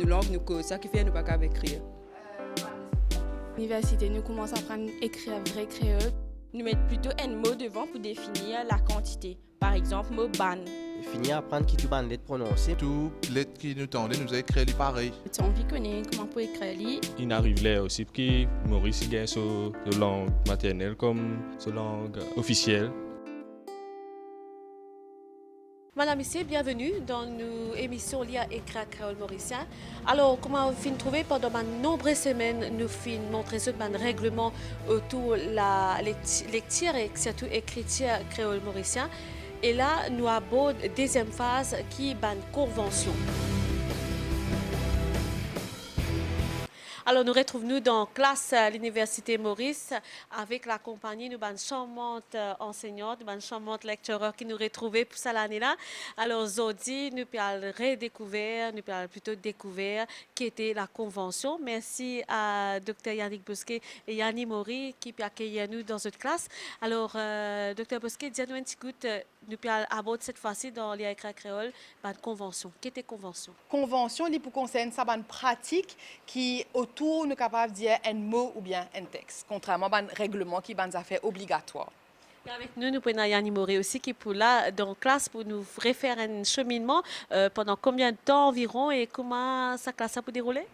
nos langues, nous cause ça qui fait nous pas qu'à écrire. L'université, nous commençons à apprendre à écrire vrai créole. Nous mettons plutôt un mot devant pour définir la quantité. Par exemple, mot ban. Finir à apprendre qui tu ban lettres prononcées. Tout lettres qui nous tendaient, nous a écrit pareil. Tu as envie de connaître comment pour écrire. Il arrive là aussi que Maurice gagne sa langue maternelle comme sa langue officielle. Madame ici, bienvenue dans nos émissions liées à écrire créole mauricien. Alors, comment vous finissez trouver pendant de nombreuses semaines, nous finissons montrer ce règlement autour de la lecture et surtout écriture créole mauricien. Et là, nous abordons la deuxième phase qui est la convention. Alors, nous retrouvons-nous dans la classe à l'Université Maurice avec la compagnie de une charmante enseignante, une charmante lectureur qui nous retrouvait pour cette année-là. Alors, aujourd'hui, nous pouvons redécouvrir, nous pouvons plutôt découvrir qui était la convention. Merci à Dr Yannick Bosquet et Yanni Maury qui peuvent accueillir nous dans cette classe. Alors, Dr Bosquet, dis-nous un petit coup, nous pouvons aborder cette fois-ci dans l'écrit créole, la convention. Qu'est-ce que la convention? Convention, il concerne ça, une pratique qui autour nous capable de dire un mot ou bien un texte, contrairement à un règlement qui est une affaire obligatoire. Et avec nous, nous prenons Yanni Maury aussi qui est pour là dans la classe pour nous refaire un cheminement pendant combien de temps environ et comment sa classe a pu dérouler?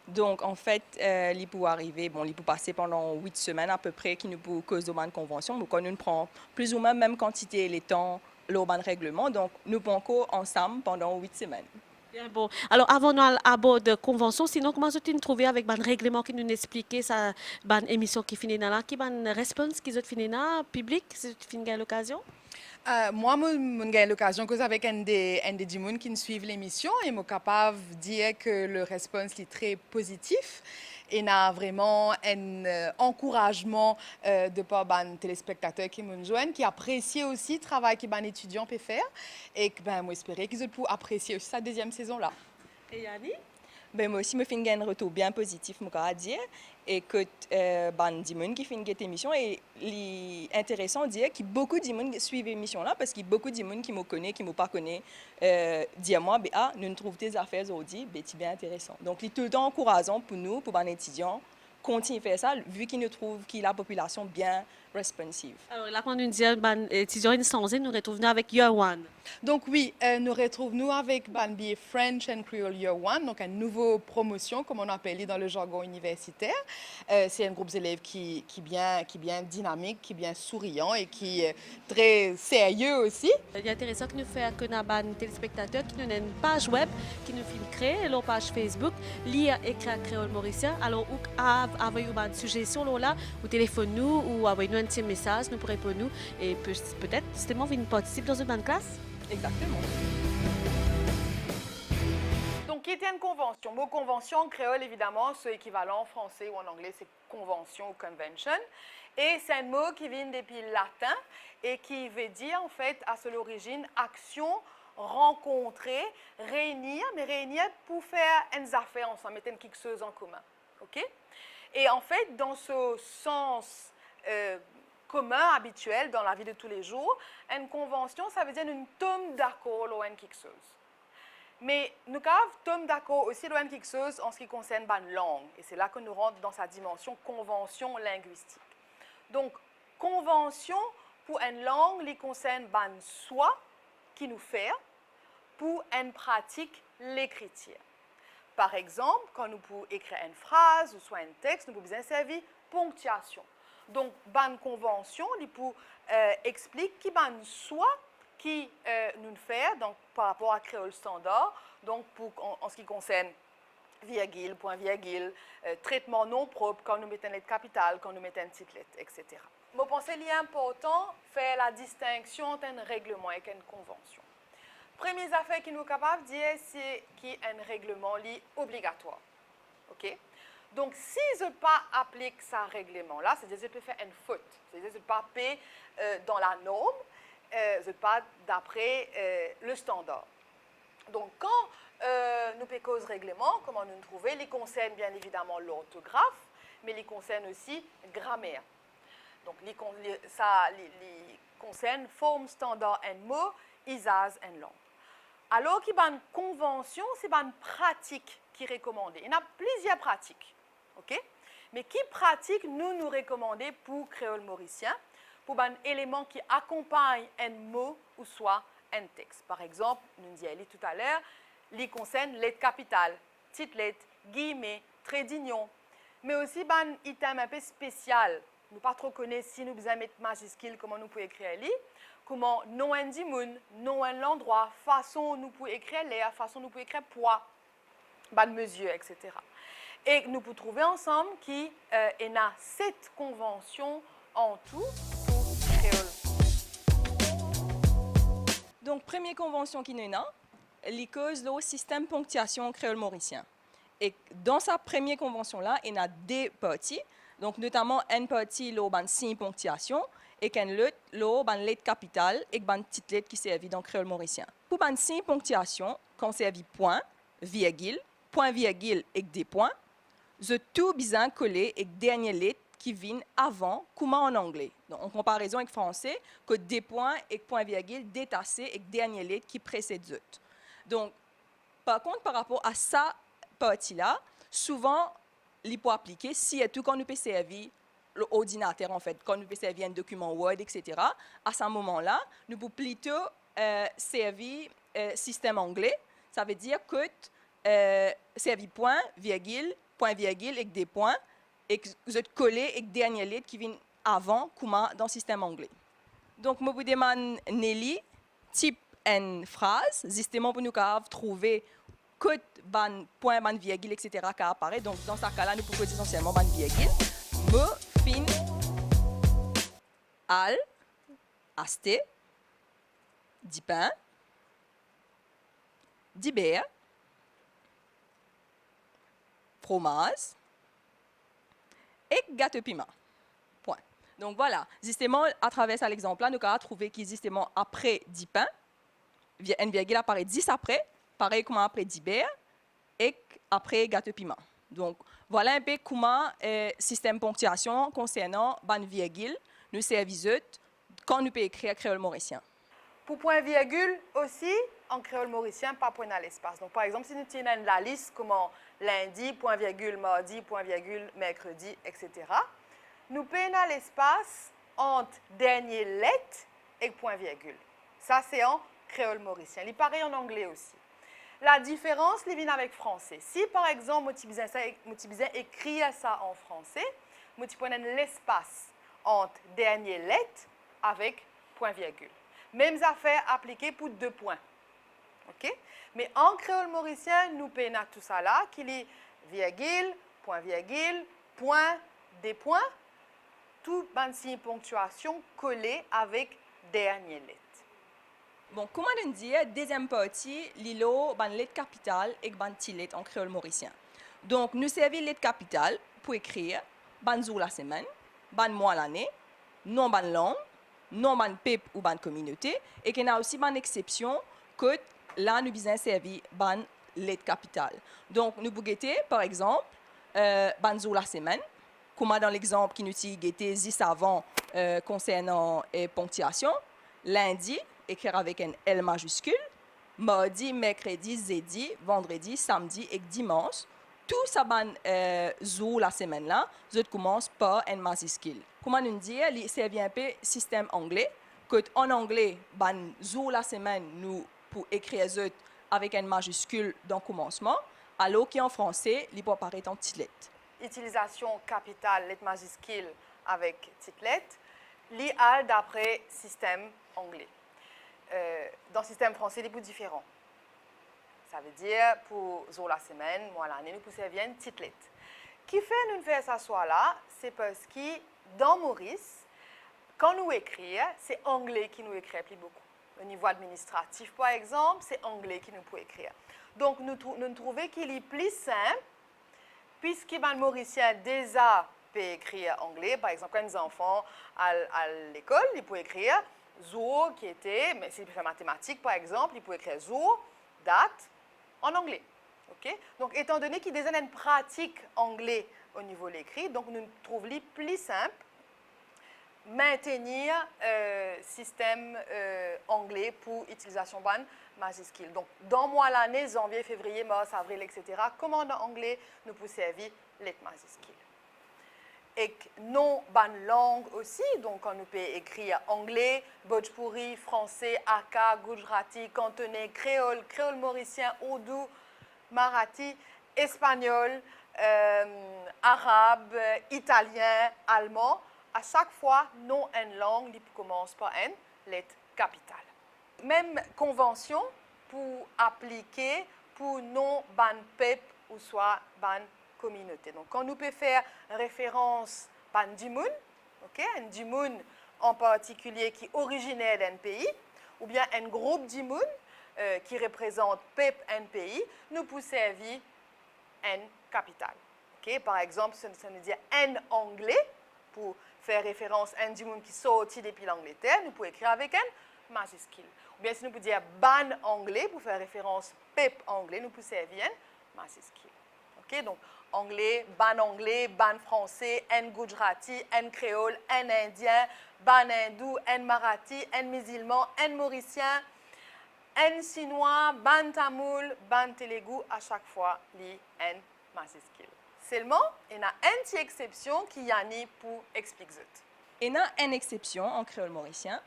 Donc, en fait, il peut arriver, il peut passer pendant 8 semaines à peu près, qui nous peut cause de bonne convention. Donc, on nous prend plus ou moins même quantité les temps, le bon règlement. Donc, nous pouvons ensemble pendant 8 semaines. Bien bon. Alors, avant d'aborder la convention, sinon, comment vous trouvé avec un règlement qui nous expliquait ça, une émission qui finit là, qui une réponse qui finit là, public, si tu finis l'occasion? Moi, j'ai eu l'occasion de avec un des gens qui suivent l'émission et je suis capable de dire que le réponse est très positif. Et a vraiment un encouragement de par les téléspectateurs qui nous joignent, qui apprécient aussi le travail que les étudiants peuvent faire. Et moi, j'espère qu'ils vont apprécier aussi sa deuxième saison-là. Et Yanni? Moi aussi, je fais un retour bien positif, je dire. Et que des gens qui font cette émission, et l'intéressant de dire que beaucoup de gens suivent l'émission-là, parce qu'il y a beaucoup de gens qui me connaissent, qui ne me pas connaissent, dire moi, nous trouvons tes affaires aujourd'hui, c'est bien intéressant. Donc, c'est tout le temps encourageant pour nous, pour les étudiants, continuer à faire ça, vu qu'ils nous trouvent que la population bien responsive. Alors là, quand nous disons étudiants instants, nous retrouvons avec Year One. Donc oui, nous retrouvons avec le French and Creole Year One, donc une nouvelle promotion, comme on appelle dans le jargon universitaire. C'est un groupe d'élèves qui bien dynamique, qui bien souriant et qui est très sérieux aussi. Il est intéressant que nous fassions que nos téléspectateurs qui nous ont une page web, qui nous filment créer, leur page Facebook, lire écrire créole mauricien. Alors, avez une suggestion là, ou téléphone-nous ou envoyez-nous un petit message, nous pourrons répondre nous et peut-être justement venir participer dans une bonne classe. Exactement. Donc, qui était une convention? Mot convention en créole, évidemment, c'est équivalent en français ou en anglais, c'est convention ou convention. Et c'est un mot qui vient depuis le latin et qui veut dire, en fait, à son origine, action, rencontrer, réunir, mais réunir pour faire une affaire ensemble, mettre quelque chose en commun. OK? Et en fait, dans ce sens commun, habituel, dans la vie de tous les jours, une convention, ça veut dire une tombe d'accord ou quelque chose. Mais nous avons tombe d'accord aussi ou quelque chose en ce qui concerne la langue. Et c'est là que nous rentrons dans sa dimension convention linguistique. Donc, convention pour une langue, qui concerne le soi qui nous fait pour une pratique l'écriture. Par exemple, quand nous pouvons écrire une phrase ou soit un texte, nous pouvons bien servir ponctuation. Donc, ban convention, il peut expliquer qui ban soi qui nous fait donc par rapport à créole standard. Donc, en ce qui concerne virgule, point virgule, traitement non propre quand nous mettons une lettre capitale, quand nous mettons une petite lettre, etc. Je pense qu'il est important de faire la distinction entre un règlement et une convention. Première affaire qui nous est capable de dire, c'est qu'il y a un règlement obligatoire. OK? Donc, si je ne pas applique ce règlement-là, c'est-à-dire que je peux faire une faute, c'est-à-dire que je ne pas payer dans la norme, je ne pas d'après le standard. Donc, quand nous payons ce règlement, comment nous le trouvons, il concerne bien évidemment l'orthographe, mais il concerne aussi la grammaire. Donc, ça concerne forme standard en mot, usage en langue. Alors qu'il y a une convention, c'est une pratique qui recommandée. Il y a plusieurs pratiques, ok? Mais qui pratique nous recommander pour créole mauricien, pour un élément qui accompagne un mot ou soit un texte. Par exemple, nous disions tout à l'heure, il concerne lettres capitales, petites lettres, guillemets, trait d'union, mais aussi un item un peu spécial. Nous ne pas trop connaître si nous besoin mettre majuscule, comment nous pouvons écrire li, comment nom un dimoun, nom un l'endroit, façon nous pouvons écrire l'air, façon nous pouvons écrire poids, mesure, etc. Et nous pouvons trouver ensemble qu'il y a 7 conventions en tout pour créole. Donc, première convention qui nous a, elle cause le système ponctuation créole mauricien. Et dans sa première convention-là, il y a 2 parties. Donc, notamment, une partie, le signe ponctuation, et qu'une autre, le lettre capitale, et une petite lettre qui servent dans le créole mauricien. Pour le signe ponctuation, quand servent point, virgule et des points, je tout bien collé avec dernière lettre qui viennent avant, comme en anglais. Donc, en comparaison avec le français, que des points et point virgule détachés avec dernière lettre qui précède eux. Donc, par contre, par rapport à ça partie-là, souvent, il faut appliquer si et tout quand nous peut servir l'ordinateur, en fait, quand nous peut servir un document Word, etc. À ce moment-là, nous pouvons plutôt servir système anglais. Ça veut dire que servir point virgule avec des points et que vous êtes collé avec dernière lettre qui vient avant, comme dans le système anglais. Donc, je vous demande, Nelly, type une phrase, justement pour nous trouver que ban point, ban virgule, etc. qui apparaît. Donc, dans ce cas-là, nous pouvons essentiellement ban virgule. Me, fin, al, aste, dipin, diber, fromage et gâteau piment. Point. Donc, voilà. Justement, à travers l'exemple-là, nous avons trouvé qu'il justement après dipin, une virgule apparaît 10 après, pareil comme après diber et après gâteau piment. Donc, voilà un peu comment système ponctuation concernant ban virgule nous servit quand nous pouvons écrire créole mauricien. Pour point virgule aussi, en créole mauricien, pas point à l'espace. Donc, par exemple, si nous tenons la liste comme lundi, point virgule, mardi, point virgule, mercredi, etc., nous pouvons à l'espace entre dernière lettre et point virgule. Ça, c'est en créole mauricien. Il paraît en anglais aussi. La différence, il vient avec français. Si, par exemple, je besoin écrire ça en français, je prends l'espace entre dernière lettre avec point virgule. Mêmes affaires appliquées pour 2 points. OK? Mais en créole mauricien, nous payons tout ça là, qu'il est virgule, point, des points, tout ban signe ponctuation collé avec dernière lettre. Bon, comment on dit, deuxième partie, l'îlot, ban lettre capitale et ban petite lettre en créole mauricien. Donc, nous servons lettre capitale pour écrire ban jour la semaine, ban mois l'année, non ban langue, non ban peuple ou ban communauté, et qu'il y a aussi ban exception que là, nous besoin servir ban lettre capitale. Donc, nous pouvons guetter, par exemple, ban jour la semaine, comme dans l'exemple qui nous dit guetter 10 avant concernant ponctuation, lundi, écrire avec un L majuscule, mardi, mercredi, jeudi, vendredi, samedi et dimanche. Tout ça, jour la semaine là, je commence par un majuscule. Comment on dit, c'est bien un peu système anglais, que en anglais, jour la semaine, nous pour écrire avec un majuscule dans le commencement, alors qu'en français, il peut apparaître en petite lettre. Utilisation capitale, lettre majuscule avec petite lettre, l'IA d'après système anglais. Dans le système français, il est différent. Ça veut dire pour jour la semaine, mois l'année, nous pouvons servir une petite lettre. Qui fait nous faire ça soit là, c'est parce que dans Maurice, quand nous écrivons, c'est anglais qui nous écrit plus beaucoup. Au niveau administratif, par exemple, c'est anglais qui nous peut écrire. Donc, nous trouvons qu'il est plus simple, puisque les Mauriciens déjà peuvent écrire anglais. Par exemple, quand les enfants à l'école, ils peuvent écrire jour qui était, mais s'ils font mathématiques, par exemple, ils peuvent écrire jour, date, en anglais. Okay? Donc, étant donné qu'il y a une pratique anglais au niveau de l'écrit, donc nous trouvons plus simple maintenir système anglais pour utilisation ban majuscule. Donc, dans mois l'année, janvier, février, mars, avril, etc., commande anglais nous peut servir lettre majuscule. Et non ban langue aussi, donc on peut écrire anglais, bhojpuri, français, hakka, gujarati, cantonais, créole, créole mauricien, oudou, marathi, espagnol, arabe, italien, allemand. À chaque fois, non une langue qui commence par une lettre capitale. Même convention pour appliquer pour non ban peuple ou soit ban communauté. Donc, quand nous pouvons faire référence à un dimoun, un dimoun en particulier qui est originaire d'un pays, ou bien un groupe dimoun qui représente peuple un pays, nous pouvons servir une capitale. Par exemple, ça nous dit un anglais pour faire référence à un dimoun qui sorti depuis l'Angleterre, nous pouvons écrire avec un majuscule. Ou bien si nous pouvons dire ban anglais pour faire référence peuple anglais, nous pouvons servir un majuscule. Donc, anglais, ban français, un gujarati, un créole, un indien, ban hindou, un marathi, un musulman, un mauricien, un chinois, ban tamoul, ban telugu, à chaque fois, li un majuscule. Seulement, il y a une petite exception qui y a pour expliquer ça. Il y a une exception en créole mauricien,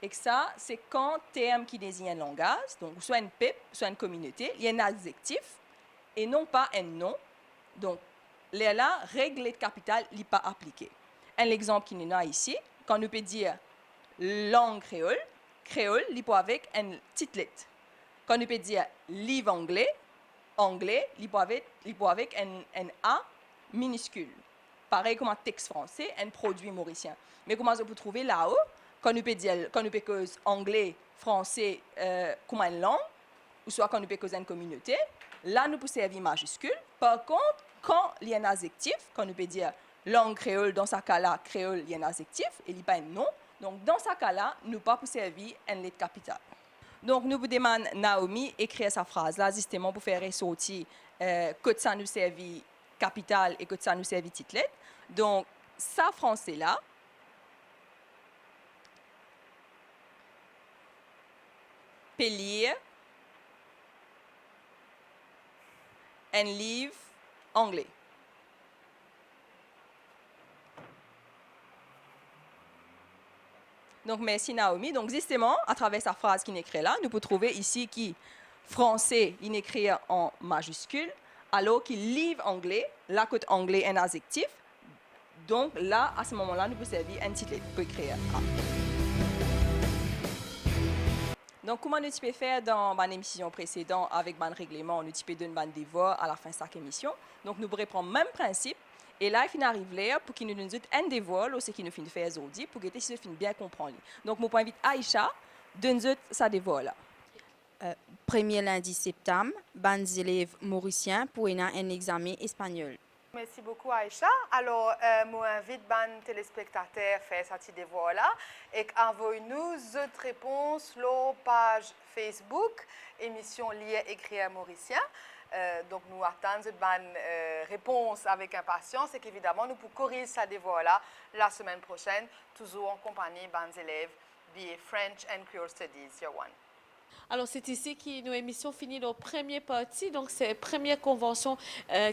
et que ça, c'est quand terme qui désigne un langage, donc soit une peuple, soit une communauté, il y a un adjectif et non pas un nom. Donc, là, règle de capitale n'est pas appliquée. Un exemple qui nous a ici, quand nous peut dire langue créole, créole, il peut avec une petite lettre. Quand nous peut dire livre anglais, anglais, il peut avec un A minuscule. Pareil comme un texte français, un produit mauricien. Mais comment on peut trouver là-haut, quand nous peut dire, quand nous peut causer anglais, français comme une langue, ou soit quand nous peut causer une communauté, là, nous pouvons servir majuscule. Par contre, quand il y a un adjectif, quand nous peut dire langue créole, dans ce cas-là, créole, il y a un adjectif, et il n'y a pas un nom. Donc, dans ce cas-là, nous ne pouvons pas servir une lettre capitale. Donc, nous vous demandons, Naomi, écrire sa phrase-là, justement, pour faire ressortir que ça nous servit capitale et que ça nous servit petite lettre. Donc, ça, français-là, peut lire un livre anglais. Donc, merci Naomi. Donc, justement, à travers sa phrase qui est écrite là, nous pouvons trouver ici qui français, il est écrit en majuscule, alors qu'il livre anglais, là, côté anglais, un adjectif. Donc, là, à ce moment-là, nous pouvons servir un titre pour écrire A. Donc, comment nous pouvons faire dans l'émission précédente avec le règlement, nous pouvons donner un devoir à la fin de chaque émission. Donc, nous pourrons prendre le même principe. Et là, il arrive là pour qu'il nous donne un devoir, ce qu'il nous fait faire aujourd'hui, pour que nous finissons bien comprendre. Donc, je invite Aïcha à donner sa devoir là. Premier lundi septembre, les élèves mauriciens pour un examen espagnol. Merci beaucoup Aïcha. Alors, je invite les téléspectateurs à faire ce devoir-là et envoyez-nous d'autres réponses sur la page Facebook, émission Lire, Écrire Mauricien. Donc, nous attendons une réponse avec impatience et qu'évidemment, nous pouvons corriger ce devoir-là la semaine prochaine, toujours en compagnie des élèves de French and Creole Studies, Year 1. Alors, c'est ici que nos émissions finissent nos première partie. Donc, c'est la première convention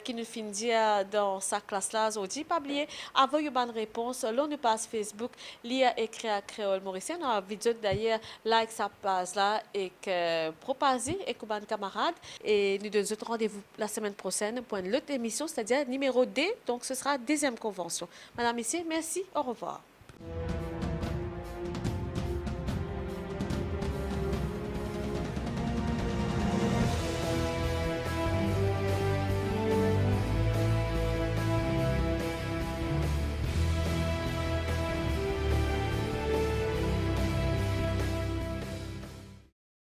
qui nous finit dans sa classe-là aujourd'hui. Pas oublier, avoir une bonne réponse, là, nous passe Facebook, lire, écrire créole mauricien. On a vidéo d'ailleurs, like sa page-là et propager avec vos camarades. Et nous donnons rendez-vous la semaine prochaine pour une autre émission, c'est-à-dire numéro D. Donc, ce sera la deuxième convention. Madame, messieurs, merci. Au revoir.